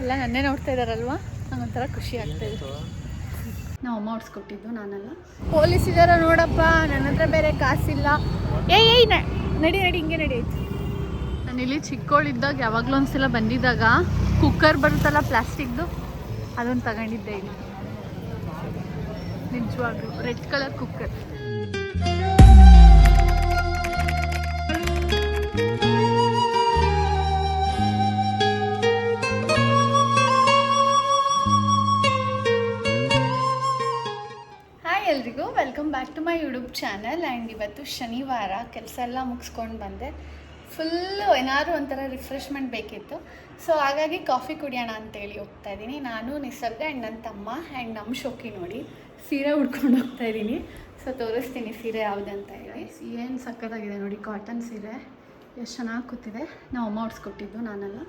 ಎಲ್ಲ ನನ್ನೇ ನೋಡ್ತಾ ಇದ್ದಾರಲ್ವಾ, ನಂಗೊಂಥರ ಖುಷಿ ಆಗ್ತಾಯಿದೆ. ನಾವು ಅಮ್ಮ ಹೊಡ್ಸ್ಕೊಟ್ಟಿದ್ದು, ನಾನಲ್ಲ. ಪೊಲೀಸ್ ಇದ್ದಾರ ನೋಡಪ್ಪ, ನನ್ನ ಹತ್ರ ಬೇರೆ ಕಾಸಿಲ್ಲ. ಏಯ್ ನಡಿ ಹಿಂಗೆ ನಡೀತು. ನಾನು ಇಲ್ಲಿ ಚಿಕ್ಕವಳಿದ್ದಾಗ ಯಾವಾಗಲೂ ಒಂದ್ಸಲ ಬಂದಿದ್ದಾಗ ಕುಕ್ಕರ್ ಬರುತ್ತಲ್ಲ ಪ್ಲಾಸ್ಟಿಕ್ದು, ಅದೊಂದು ತಗೊಂಡಿದ್ದೆ ಇಲ್ಲಿ. ನಿಜವಾಗ್ಲೂ ರೆಡ್ ಕಲರ್ ಕುಕ್ಕರ್. ಎಲ್ರಿಗೂ welcome back to my YouTube channel. And ಇವತ್ತು ಶನಿವಾರ, ಕೆಲಸ ಎಲ್ಲ ಮುಗಿಸ್ಕೊಂಡು ಬಂದೆ. ಫುಲ್ಲು ಏನಾದರೂ ಒಂಥರ ರಿಫ್ರೆಶ್ಮೆಂಟ್ ಬೇಕಿತ್ತು. ಸೊ ಹಾಗಾಗಿ ಕಾಫಿ ಕುಡಿಯೋಣ ಅಂತೇಳಿ ಹೋಗ್ತಾ ಇದ್ದೀನಿ. ನಾನು, ನಿಸರ್ಗ ಆ್ಯಂಡ್ ನನ್ನ ತಮ್ಮ ಆ್ಯಂಡ್ ನಮ್ಮ ಶೋಕಿ. ನೋಡಿ ಸೀರೆ ಉಡ್ಕೊಂಡು ಹೋಗ್ತಾ ಇದ್ದೀನಿ. ಸೊ ತೋರಿಸ್ತೀನಿ ಸೀರೆ ಯಾವುದಂತ ಹೇಳಿ. ಏನು ಸಕ್ಕತ್ತಾಗಿದೆ ನೋಡಿ, ಕಾಟನ್ ಸೀರೆ ಎಷ್ಟು ಚೆನ್ನಾಗಿ ಕೂತಿದೆ. ನಾವು ಅಮ್ಮ ಉಡ್ಸ್ಕೊಟ್ಟಿದ್ದು, ನಾನಲ್ಲ.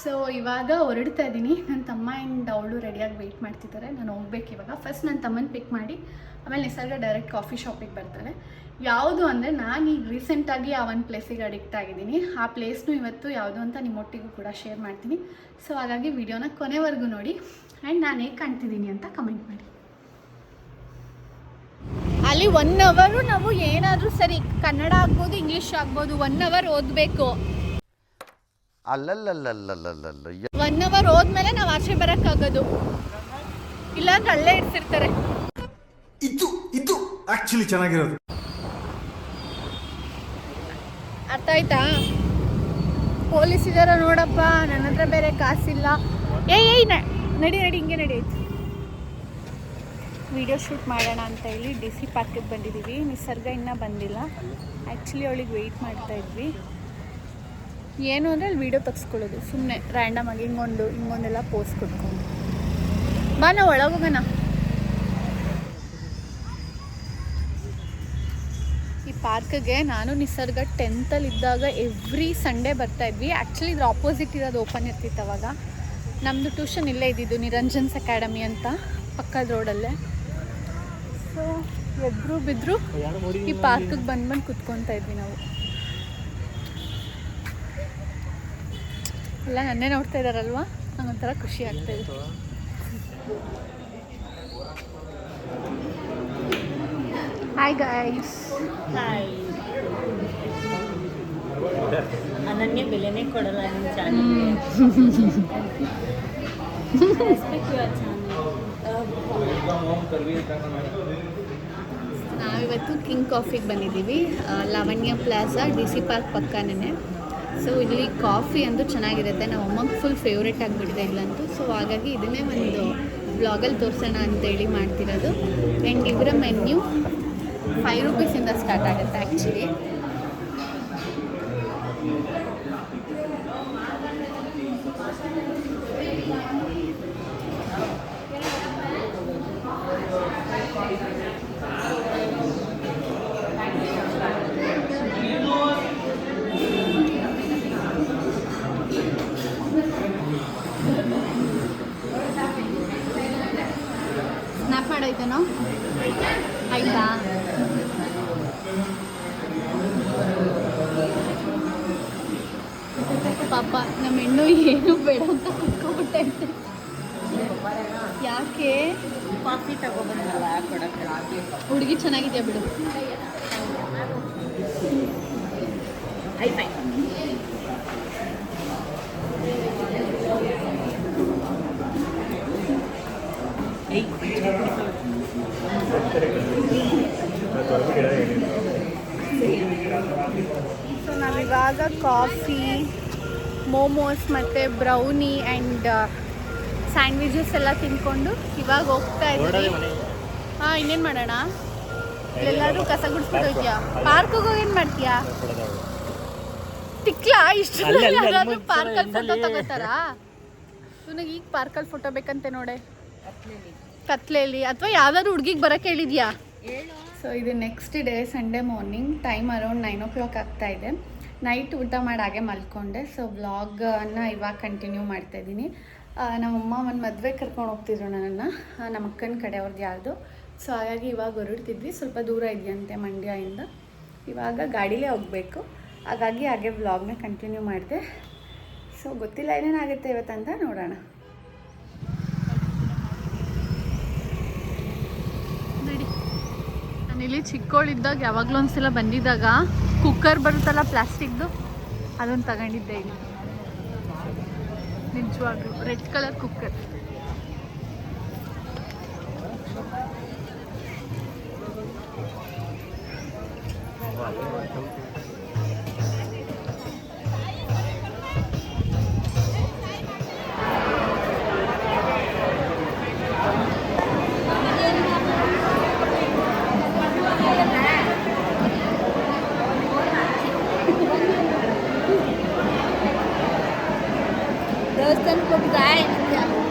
ಸೊ ಇವಾಗ ಹೊರಡ್ತಾ ಇದ್ದೀನಿ. ನನ್ನ ತಮ್ಮ ಆ್ಯಂಡ್ ಅವಳು ರೆಡಿಯಾಗಿ ವೆಯ್ಟ್ ಮಾಡ್ತಿದ್ದಾರೆ. ನಾನು ಹೋಗ್ಬೇಕು ಇವಾಗ. ಫಸ್ಟ್ ನನ್ನ ತಮ್ಮನ ಪಿಕ್ ಮಾಡಿ ಆಮೇಲೆ ನಿಸರ್ಗ ಡೈರೆಕ್ಟ್ ಕಾಫಿ ಶಾಪಿಗೆ ಬರ್ತಾಳೆ. ಯಾವುದು ಅಂದರೆ ನಾನು ಈಗ ರೀಸೆಂಟಾಗಿ ಆ ಒಂದು ಪ್ಲೇಸಿಗೆ ಅಡಿಕ್ಟ್ ಆಗಿದ್ದೀನಿ. ಆ ಪ್ಲೇಸ್ನು ಇವತ್ತು ಯಾವುದು ಅಂತ ನಿಮ್ಮೊಟ್ಟಿಗೂ ಕೂಡ ಶೇರ್ ಮಾಡ್ತೀನಿ. ಸೊ ಹಾಗಾಗಿ ವಿಡಿಯೋನ ಕೊನೆವರೆಗೂ ನೋಡಿ ಆ್ಯಂಡ್ ನಾನು ಹೇಗೆ ಕಾಣ್ತಿದ್ದೀನಿ ಅಂತ ಕಮೆಂಟ್ ಮಾಡಿ. ಅಲ್ಲಿ 1 ಅವರ್ ನಾವು ಏನಾದರೂ ಸರಿ, ಕನ್ನಡ ಆಗ್ಬೋದು, ಇಂಗ್ಲೀಷ್ ಆಗ್ಬೋದು, 1 ಅವರ್ ಓದಬೇಕು. 1 ಅವರ್ ಹೋದ್ಮೇಲೆ ನಾವು ಆಚೆ ಬರೋಕ್ಕಾಗೋದು, ಇಲ್ಲಾಂದ್ರೆ ಅಲ್ಲೇ ಇರ್ತಿರ್ತಾರೆ. ಇದು ಆಕ್ಚುಲಿ ಚೆನ್ನಾಗಿರೋದು. ಅರ್ಥ ಆಯ್ತಾ? ಪೊಲೀಸ್ ಇದ್ದಾರ ನೋಡಪ್ಪ, ನನ್ನ ಹತ್ರ ಬೇರೆ ಕಾಸಿಲ್ಲ. ಏಯ್ ನಡಿ ಹಿಂಗೆ ನಡೀತು. ವಿಡಿಯೋ ಶೂಟ್ ಮಾಡೋಣ ಅಂತ ಹೇಳಿ DC ಪಾರ್ಕಿಗೆ ಬಂದಿದ್ದೀವಿ. ನಿಸರ್ಗ ಇನ್ನೂ ಬಂದಿಲ್ಲ. ಆ್ಯಕ್ಚುಲಿ ಅವಳಿಗೆ ವೆಯ್ಟ್ ಮಾಡ್ತಾ ಇದ್ವಿ. ಏನು ಅಂದರೆ ಅಲ್ಲಿ ವೀಡಿಯೋ ತೆಗೆಸ್ಕೊಳ್ಳೋದು ಸುಮ್ಮನೆ ರ್ಯಾಂಡಮ್ ಆಗಿ ಹಿಂಗೊಂದೆಲ್ಲ ಪೋಸ್ಟ್ ಕೊಟ್ಕೊಂಡು. ಬಾ ನಾವು ಒಳಗೋಗೋಣ. ಈ ಪಾರ್ಕ್ಗೆ ನಾನು ನಿಸರ್ಗ 10th ಇದ್ದಾಗ ಎವ್ರಿ ಸಂಡೇ ಬರ್ತಾಯಿದ್ವಿ. ಆ್ಯಕ್ಚುಲಿ ಇದ್ರ ಆಪೋಸಿಟ್ ಇರೋದು ಓಪನ್ ಇರ್ತಿತ್ತು ಅವಾಗ. ನಮ್ಮದು ಟ್ಯೂಷನ್ ಇಲ್ಲೇ ಇದ್ದಿದ್ದು, ನಿರಂಜನ್ಸ್ ಅಕಾಡೆಮಿ ಅಂತ, ಪಕ್ಕದ ರೋಡಲ್ಲೇ. ಸೊ ಎದ್ರು ಬಿದ್ದರು ಈ ಪಾರ್ಕಿಗೆ ಬಂದು ಕುತ್ಕೊತಾ ಇದ್ವಿ ನಾವು. ಎಲ್ಲ ನನ್ನೇ ನೋಡ್ತಾ ಇದ್ದಾರಲ್ವಾ, ನಂಗೊಂಥರ ಖುಷಿ ಆಗ್ತಾಯಿದೆ. Hi guys. ಹಾಯ್. ನನಗೆ ಬೆಲೆನೇ ಕೊಡಲ್ಲ ನಿಮ್ಮ ಚಾನಲ್ಗೆ. ನಾವಿವತ್ತು ಕಿಂಗ್ ಕಾಫಿಗೆ ಬಂದಿದ್ದೀವಿ. ಲಾವಣ್ಯ ಪ್ಲಾಜಾ, DC ಪಾರ್ಕ್ ಪಕ್ಕನೇ. ಸೊ ಇಲ್ಲಿ ಕಾಫಿ ಅಂತೂ ಚೆನ್ನಾಗಿರುತ್ತೆ. ನಮ್ಮ ಅಮ್ಮಗೆ ಫುಲ್ ಫೇವ್ರೇಟ್ ಆಗಿಬಿಟ್ಟಿದೆ ಇಲ್ಲಂತೂ. ಸೊ ಹಾಗಾಗಿ ಇದನ್ನೇ ಒಂದು ಬ್ಲಾಗಲ್ಲಿ ತೋರಿಸೋಣ ಅಂತೇಳಿ ಮಾಡ್ತಿರೋದು. ಆ್ಯಂಡ್ ಇವರ ಮೆನ್ಯೂ 5 ರೂಪೀಸಿಂದ ಸ್ಟಾರ್ಟ್ ಆಗುತ್ತೆ ಆ್ಯಕ್ಚುಲಿ. ಸ್ನ್ಯಾಪ್ ಮಾಡೈತೇನೋ ಆಯ್ತಾ? ಪಾಪ ನಮ್ಮ ಹೆಣ್ಣು ಏನು ಬೇಡ ಅಂತ ಕುತ್ಕೊಬಿಟ್ಟೈತೆ. ಯಾಕೆ? ಕಾಫಿ ತಗೊಬಂದಲ್ಲ ಕೊಡಕ್ಕೆ. ಹುಡುಗಿ ಚೆನ್ನಾಗಿದೆಯಾ ಬಿಡು. ಐಫೈ ಸೊ ನಾವಿವಾಗ ಕಾಫಿ, ಮೋಮೋಸ್ ಮತ್ತು ಬ್ರೌನಿ ಆ್ಯಂಡ್ ಸ್ಯಾಂಡ್ವಿಚಸ್ ಎಲ್ಲ ತಿನ್ಕೊಂಡು ಇವಾಗ ಹೋಗ್ತಾ ಇದ್ದೀವಿ. ಹಾಂ, ಇನ್ನೇನು ಮಾಡೋಣ? ಎಲ್ಲರೂ ಕಸ ಗುಡಿಸ್ಬಿಟ್ಟು ಹೋಗ್ತೀಯಾ? ಪಾರ್ಕಿಗೆ ಹೋಗಿ ಏನು ಮಾಡ್ತೀಯಾ? ತಿಕ್ಲಾ ಇಷ್ಟು ಯಾರಾದರೂ ಪಾರ್ಕಲ್ಲಿ ಫೋಟೋ ತಗೋತಾರಾ? ನನಗೆ ಈಗ ಪಾರ್ಕಲ್ಲಿ ಫೋಟೋ ಬೇಕಂತೆ ನೋಡೆ, ಕತ್ಲೆಯಲ್ಲಿ. ಅಥವಾ ಯಾವ್ದಾದ್ರು ಹುಡುಗಿಗೆ ಬರೋಕ್ಕೆ ಹೇಳಿದ್ಯಾ? ಸೊ ಇದು next day Sunday morning. Time around 9 o'clock ಆಗ್ತಾ ಇದೆ. ನೈಟ್ ಊಟ ಮಾಡಿ ಹಾಗೆ ಮಲ್ಕೊಂಡೆ. ಸೊ ವ್ಲಾಗನ್ನು ಇವಾಗ ಕಂಟಿನ್ಯೂ ಮಾಡ್ತಾಯಿದ್ದೀನಿ. ನಮ್ಮಮ್ಮ ಒಂದು ಮದುವೆ ಕರ್ಕೊಂಡು ಹೋಗ್ತಿದ್ರು ನನ್ನನ್ನು, ನಮ್ಮ ಅಕ್ಕನ ಕಡೆ ಅವ್ರದ್ದು ಯಾವುದು. ಸೊ ಹಾಗಾಗಿ ಇವಾಗ ಹೊರಡ್ತಿದ್ವಿ. ಸ್ವಲ್ಪ ದೂರ ಇದೆಯಂತೆ ಮಂಡ್ಯದಿಂದ. ಇವಾಗ ಗಾಡೀಲೇ ಹೋಗಬೇಕು. ಹಾಗಾಗಿ ಹಾಗೆ ವ್ಲಾಗ್ನ ಕಂಟಿನ್ಯೂ ಮಾಡಿದೆ. ಸೊ ಗೊತ್ತಿಲ್ಲ ಏನೇನಾಗುತ್ತೆ ಇವತ್ತಂತ ನೋಡೋಣ. ನೋಡಿ, ನಾನಿಲ್ಲಿ ಚಿಕ್ಕವಳಿದ್ದಾಗ ಯಾವಾಗಲೂ ಒಂದ್ಸಲ ಬಂದಿದ್ದಾಗ ಕುಕ್ಕರ್ ಬರುತ್ತಲ್ಲ ಪ್ಲಾಸ್ಟಿಕ್ದು, ಅದೊಂದು ತಗೊಂಡಿದ್ದೆ ಇಲ್ಲಿ. ನಿಜವಾಗ್ಲೂ ರೆಡ್ ಕಲರ್ ಕುಕ್ಕರ್.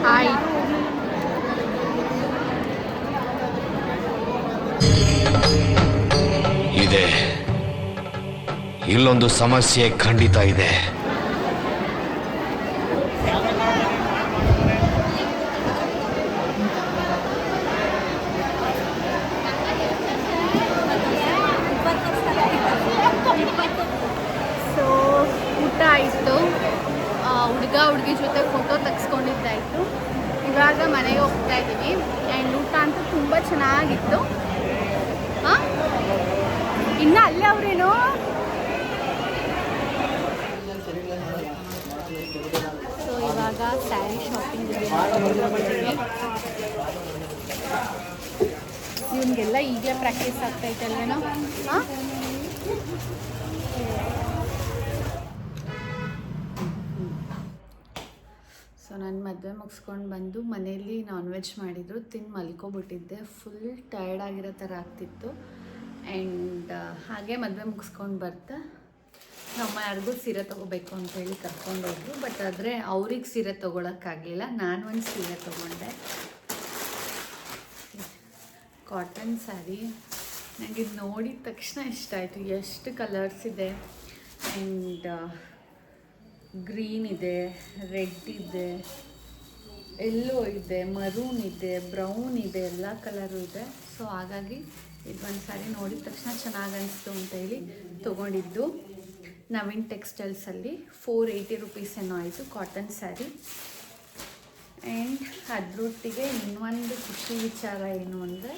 ಹಾಯ್. ಇದೆ, ಇಲ್ಲೊಂದು ಸಮಸ್ಯೆ ಖಂಡಿತ ಇದೆ. ಸೊ ಊಟ ಆಯಿತು, ಹುಡುಗ ಹುಡುಗಿ ಜೊತೆ ಫೋಟೋ ತೆಗೆಸ್ಕೊಂಡಿದ್ದಾಯಿತು. ಇವಾಗ ಮನೆಗೆ ಹೋಗ್ತಾ ಇದ್ದೀವಿ. ಆ್ಯಂಡ್ ಊಟ ಅಂತೂ ತುಂಬ ಚೆನ್ನಾಗಿತ್ತು. ಹಾಂ, ಇನ್ನು ಅಲ್ಲೇ ಅವರೇನು. ಸೊ ಇವಾಗ ಸ್ಯಾರಿ ಶಾಪಿಂಗ್ ಇವನಿಗೆಲ್ಲ ಈಗಲೇ ಪ್ರಾಕ್ಟೀಸ್ ಆಗ್ತಾಯಿತ್ತಲ್ವೇನೋ. ಹಾಂ, ಸೊ ನಾನು ಮದುವೆ ಮುಗಿಸ್ಕೊಂಡು ಬಂದು ಮನೇಲಿ ನಾನ್ ವೆಜ್ ಮಾಡಿದರು, ತಿಂದು ಮಲ್ಕೊಬಿಟ್ಟಿದ್ದೆ. ಫುಲ್ ಟಯರ್ಡ್ ಆಗಿರೋ ಥರ ಆಗ್ತಿತ್ತು. ಆ್ಯಂಡ್ ಹಾಗೆ ಮದುವೆ ಮುಗಿಸ್ಕೊಂಡು ಬರ್ತಾ ನಮ್ಮ ಯಾರಿಗೂ ಸೀರೆ ತೊಗೋಬೇಕು ಅಂತೇಳಿ ಕರ್ಕೊಂಡೋದ್ರು. ಬಟ್ ಆದರೆ ಅವ್ರಿಗೆ ಸೀರೆ ತೊಗೊಳಕ್ಕಾಗಲಿಲ್ಲ. ನಾನು ಒಂದು ಸೀರೆ ತೊಗೊಂಡೆ, ಕಾಟನ್ ಸ್ಯಾರಿ. ನನಗೆ ಇದು ನೋಡಿದ ತಕ್ಷಣ ಇಷ್ಟ ಆಯಿತು. ಎಷ್ಟು ಕಲರ್ಸ್ ಇದೆ. ಆ್ಯಂಡ್ ಗ್ರೀನ್ ಇದೆ, ರೆಡ್ ಇದೆ, ಎಲ್ಲೋ ಇದೆ, ಮರೂನ್ ಇದೆ, ಬ್ರೌನ್ ಇದೆ, ಎಲ್ಲ ಕಲರು ಇದೆ. ಸೊ ಹಾಗಾಗಿ ಇದೊಂದು ಸ್ಯಾರಿ ನೋಡಿದ ತಕ್ಷಣ ಚೆನ್ನಾಗಿ ಅನಿಸ್ತು ಅಂತೇಳಿ ತೊಗೊಂಡಿದ್ದು. ನವೀನ್ ಟೆಕ್ಸ್ಟೈಲ್ಸಲ್ಲಿ 480 ರುಪೀಸ್ ಏನೋ ಆಯಿತು ಕಾಟನ್ ಸ್ಯಾರಿ. ಆ್ಯಂಡ್ ಅದರೊಟ್ಟಿಗೆ ಇನ್ನೊಂದು ಖುಷಿ ವಿಚಾರ ಏನು ಅಂದರೆ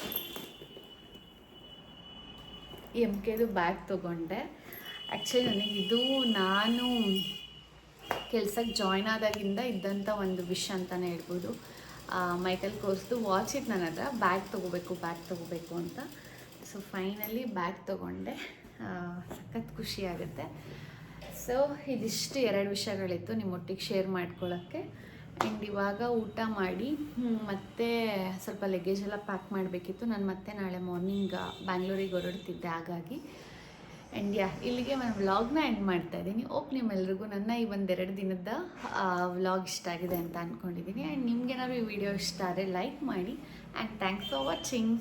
MKದು ಬ್ಯಾಗ್ ತೊಗೊಂಡೆ. ಆ್ಯಕ್ಚುಲಿ ನನಗಿದು ನಾನು ಕೆಲ್ಸಕ್ಕೆ ಜಾಯ್ನ್ ಆದಾಗಿಂದ ಇದ್ದಂಥ ಒಂದು ವಿಷ್ ಅಂತಲೇ ಹೇಳ್ಬೋದು. ಮೈಕಲ್ ಕೋರ್ಸ್ದು ವಾಚ್ ಇತ್ತು ನನ್ನ ಹತ್ರ, ಬ್ಯಾಗ್ ತೊಗೋಬೇಕು ಅಂತ. ಸೊ ಫೈನಲಿ ಬ್ಯಾಗ್ ತೊಗೊಂಡೆ. ಸಖತ್ ಖುಷಿ ಆಗುತ್ತೆ. ಸೊ ಇದಿಷ್ಟು 2 ವಿಷಯಗಳಿತ್ತು ನಿಮ್ಮೊಟ್ಟಿಗೆ ಶೇರ್ ಮಾಡ್ಕೊಳ್ಳೋಕ್ಕೆ. ಆ್ಯಂಡ್ ಇವಾಗ ಊಟ ಮಾಡಿ ಮತ್ತೆ ಸ್ವಲ್ಪ ಲಗೇಜ್ ಎಲ್ಲ ಪ್ಯಾಕ್ ಮಾಡಬೇಕಿತ್ತು. ನಾನು ಮತ್ತೆ ನಾಳೆ ಮಾರ್ನಿಂಗ್ ಬ್ಯಾಂಗ್ಳೂರಿಗೆ ಹೊರಡ್ತಿದ್ದೆ. ಹಾಗಾಗಿ ಆ್ಯಂಡ್ ಇಲ್ಲಿಗೆ ನಾನು ವ್ಲಾಗ್ನ ಎಂಡ್ ಮಾಡ್ತಾ ಇದ್ದೀನಿ. ನಿಮ್ಮೆಲ್ರಿಗೂ ನನ್ನ ಈ 1-2 ದಿನದ ವ್ಲಾಗ್ ಇಷ್ಟ ಆಗಿದೆ ಅಂತ ಅಂದ್ಕೊಂಡಿದ್ದೀನಿ. ಆ್ಯಂಡ್ ನಿಮ್ಗೇನಾದ್ರು ಈ ವಿಡಿಯೋ ಇಷ್ಟ ಆದರೆ ಲೈಕ್ ಮಾಡಿ. And thanks for watching.